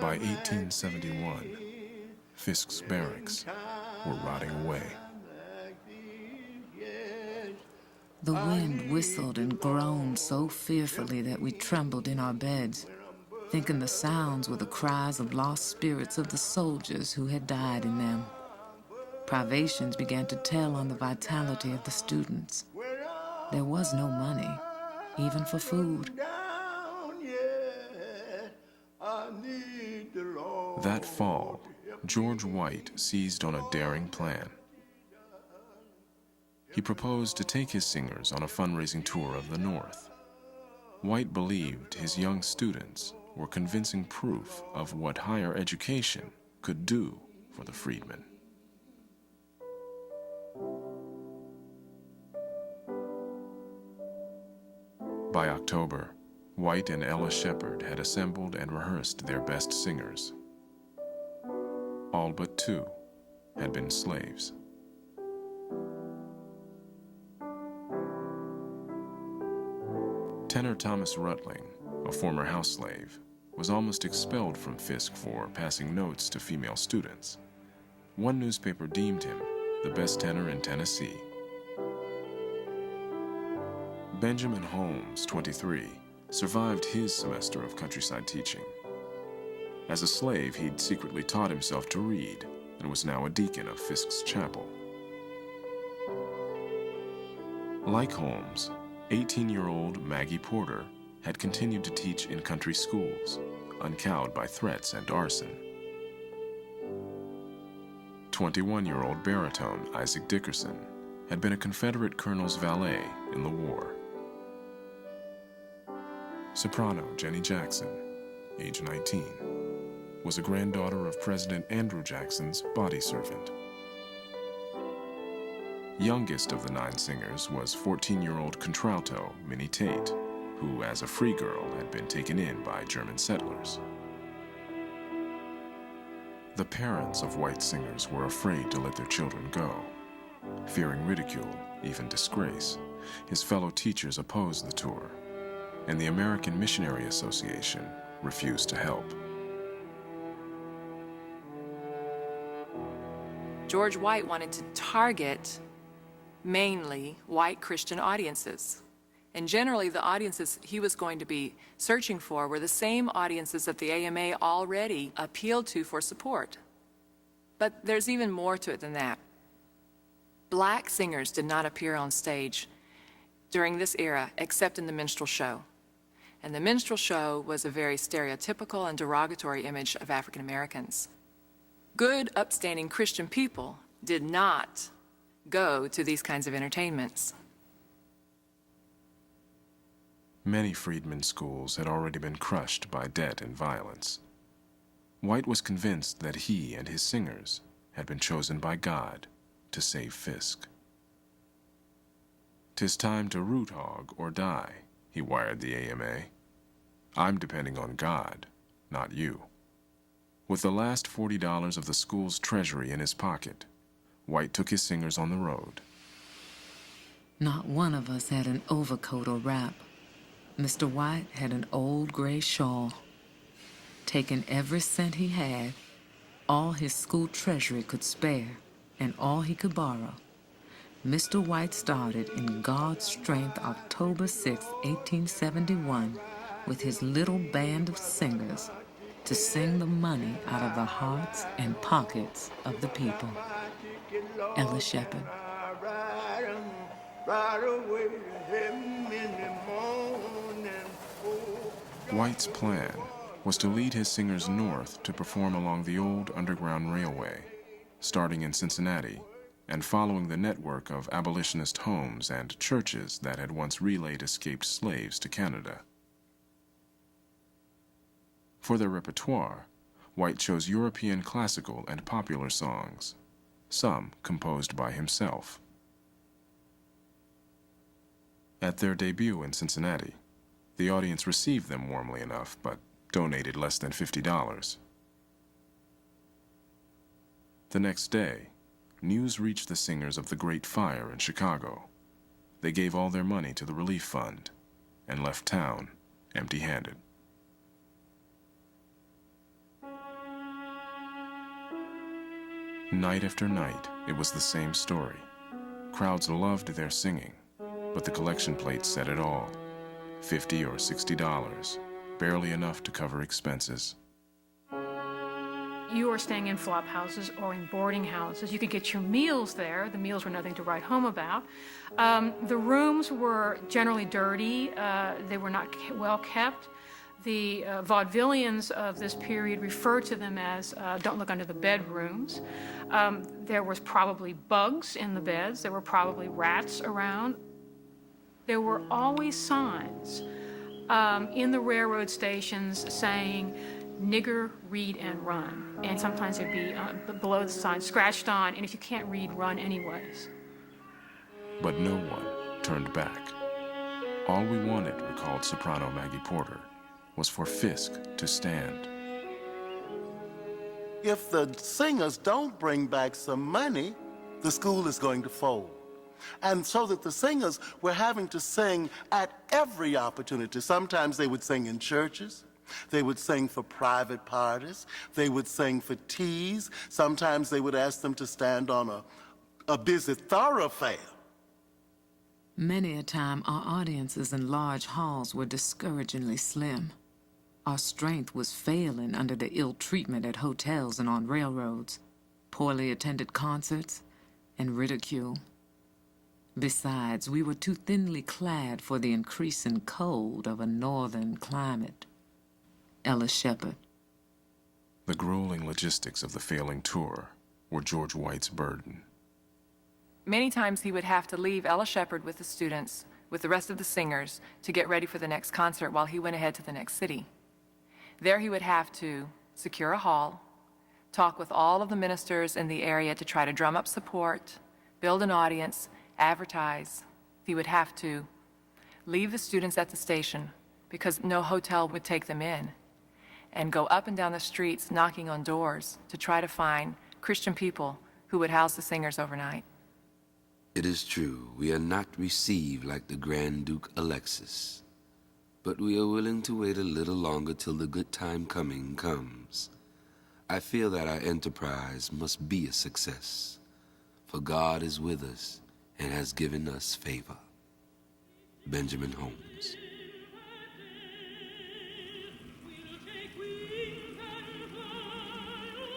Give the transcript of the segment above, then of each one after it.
By 1871, Fisk's barracks were rotting away. The wind whistled and groaned so fearfully that we trembled in our beds, thinking the sounds were the cries of lost spirits of the soldiers who had died in them. Privations began to tell on the vitality of the students. There was no money, even for food. That fall, George White seized on a daring plan. He proposed to take his singers on a fundraising tour of the North. White believed his young students were convincing proof of what higher education could do for the freedmen. By October, White and Ella Shepherd had assembled and rehearsed their best singers. All but two had been slaves. Tenor Thomas Rutling, a former house slave, was almost expelled from Fisk for passing notes to female students. One newspaper deemed him the best tenor in Tennessee. Benjamin Holmes, 23, survived his semester of countryside teaching. As a slave, he'd secretly taught himself to read and was now a deacon of Fisk's chapel. Like Holmes, 18-year-old Maggie Porter had continued to teach in country schools, uncowed by threats and arson. 21-year-old baritone Isaac Dickerson had been a Confederate colonel's valet in the war. Soprano Jenny Jackson, age 19, was a granddaughter of President Andrew Jackson's body servant. Youngest of the 9 singers was 14-year-old contralto Minnie Tate, who as a free girl had been taken in by German settlers. The parents of white singers were afraid to let their children go. Fearing ridicule, even disgrace, his fellow teachers opposed the tour, and the American Missionary Association refused to help. George White wanted to target mainly white Christian audiences. And generally, the audiences he was going to be searching for were the same audiences that the AMA already appealed to for support. But there's even more to it than that. Black singers did not appear on stage during this era except in the minstrel show. And the minstrel show was a very stereotypical and derogatory image of African Americans. Good, upstanding Christian people did not go to these kinds of entertainments. Many freedmen schools had already been crushed by debt and violence. White was convinced that he and his singers had been chosen by God to save Fisk. "'Tis time to root hog or die," he wired the AMA. "I'm depending on God, not you." With the last $40 of the school's treasury in his pocket, White took his singers on the road. Not one of us had an overcoat or wrap. Mr. White had an old gray shawl. Taking every cent he had, all his school treasury could spare, and all he could borrow, Mr. White started in God's strength October 6, 1871, with his little band of singers to sing the money out of the hearts and pockets of the people. Ella Shepherd. White's plan was to lead his singers north to perform along the old Underground Railway, starting in Cincinnati and following the network of abolitionist homes and churches that had once relayed escaped slaves to Canada. For their repertoire, White chose European classical and popular songs, some composed by himself. At their debut in Cincinnati, the audience received them warmly enough, but donated less than $50. The next day, news reached the singers of the Great Fire in Chicago. They gave all their money to the relief fund and left town empty-handed. Night after night, it was the same story. Crowds loved their singing, but the collection plates said it all. $50 or $60, barely enough to cover expenses. You were staying in flop houses or in boarding houses. You could get your meals there. The meals were nothing to write home about. The rooms were generally dirty. They were not well kept. The vaudevillians of this period refer to them as don't look under the bedrooms. There was probably bugs in the beds. There were probably rats around. There were always signs in the railroad stations saying, "Nigger, read and run." And sometimes it'd be below the sign, scratched on, and if you can't read, run anyways. But no one turned back. All we wanted, recalled soprano Maggie Porter, was for Fisk to stand. If the singers don't bring back some money, the school is going to fold. And so that the singers were having to sing at every opportunity. Sometimes they would sing in churches. They would sing for private parties. They would sing for teas. Sometimes they would ask them to stand on a busy thoroughfare. Many a time, our audiences in large halls were discouragingly slim. Our strength was failing under the ill treatment at hotels and on railroads, poorly attended concerts, and ridicule. Besides, we were too thinly clad for the increasing cold of a northern climate. Ella Shepherd. The grueling logistics of the failing tour were George White's burden. Many times he would have to leave Ella Shepherd with the students, with the rest of the singers, to get ready for the next concert while he went ahead to the next city. There he would have to secure a hall, talk with all of the ministers in the area to try to drum up support, build an audience, advertise. He would have to leave the students at the station because no hotel would take them in, and go up and down the streets knocking on doors to try to find Christian people who would house the singers overnight. It is true, we are not received like the Grand Duke Alexis, but we are willing to wait a little longer till the good time coming comes. I feel that our enterprise must be a success, for God is with us and has given us favor. Benjamin Holmes.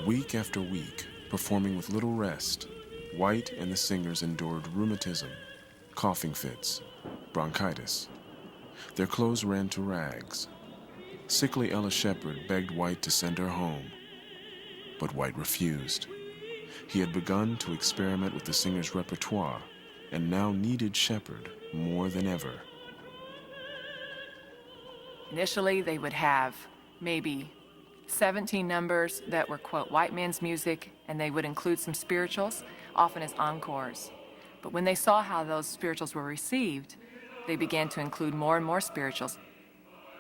Week after week, performing with little rest, White and the singers endured rheumatism, coughing fits, bronchitis. Their clothes ran to rags. Sickly Ella Shepherd begged White to send her home, but White refused. He had begun to experiment with the singers' repertoire and now needed Shepherd more than ever. Initially, they would have maybe 17 numbers that were, quote, white man's music, and they would include some spirituals, often as encores. But when they saw how those spirituals were received, they began to include more and more spirituals.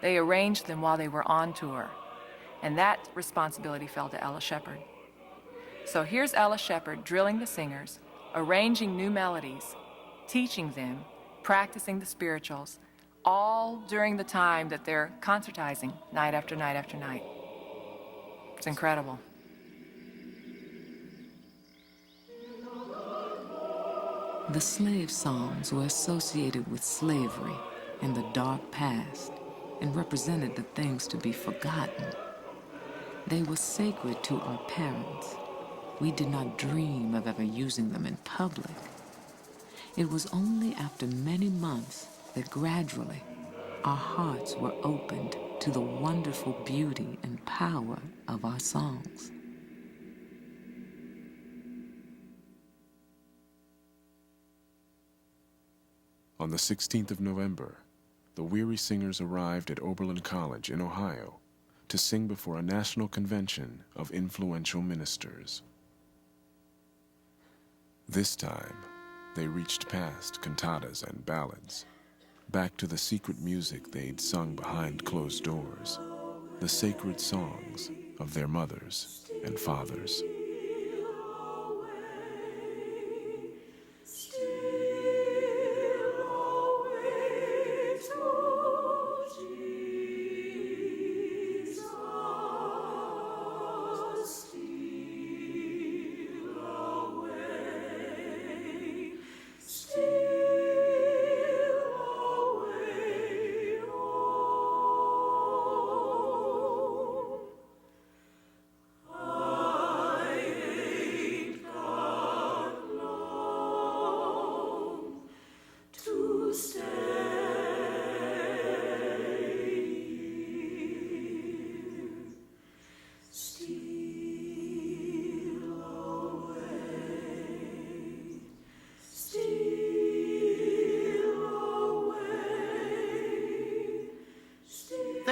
They arranged them while they were on tour, and that responsibility fell to Ella Shepherd. So here's Ella Shepherd drilling the singers, arranging new melodies, teaching them, practicing the spirituals, all during the time that they're concertizing night after night after night. It's incredible. The slave songs were associated with slavery and the dark past and represented the things to be forgotten. They were sacred to our parents. We did not dream of ever using them in public. It was only after many months that gradually our hearts were opened to the wonderful beauty and power of our songs. On the 16th of November, the weary singers arrived at Oberlin College in Ohio to sing before a national convention of influential ministers. This time, they reached past cantatas and ballads, back to the secret music they'd sung behind closed doors, the sacred songs of their mothers and fathers.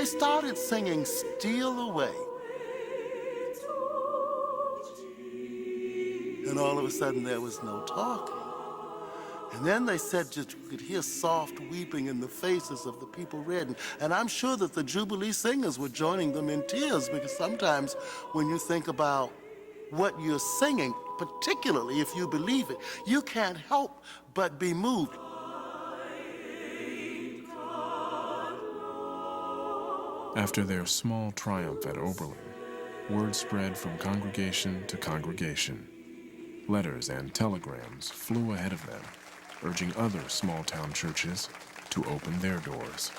they started singing Steal Away. And all of a sudden, there was no talking. And then they said that you could hear soft weeping in the faces of the people reading. And I'm sure that the Jubilee singers were joining them in tears, because sometimes when you think about what you're singing, particularly if you believe it, you can't help but be moved. After their small triumph at Oberlin, word spread from congregation to congregation. Letters and telegrams flew ahead of them, urging other small-town churches to open their doors.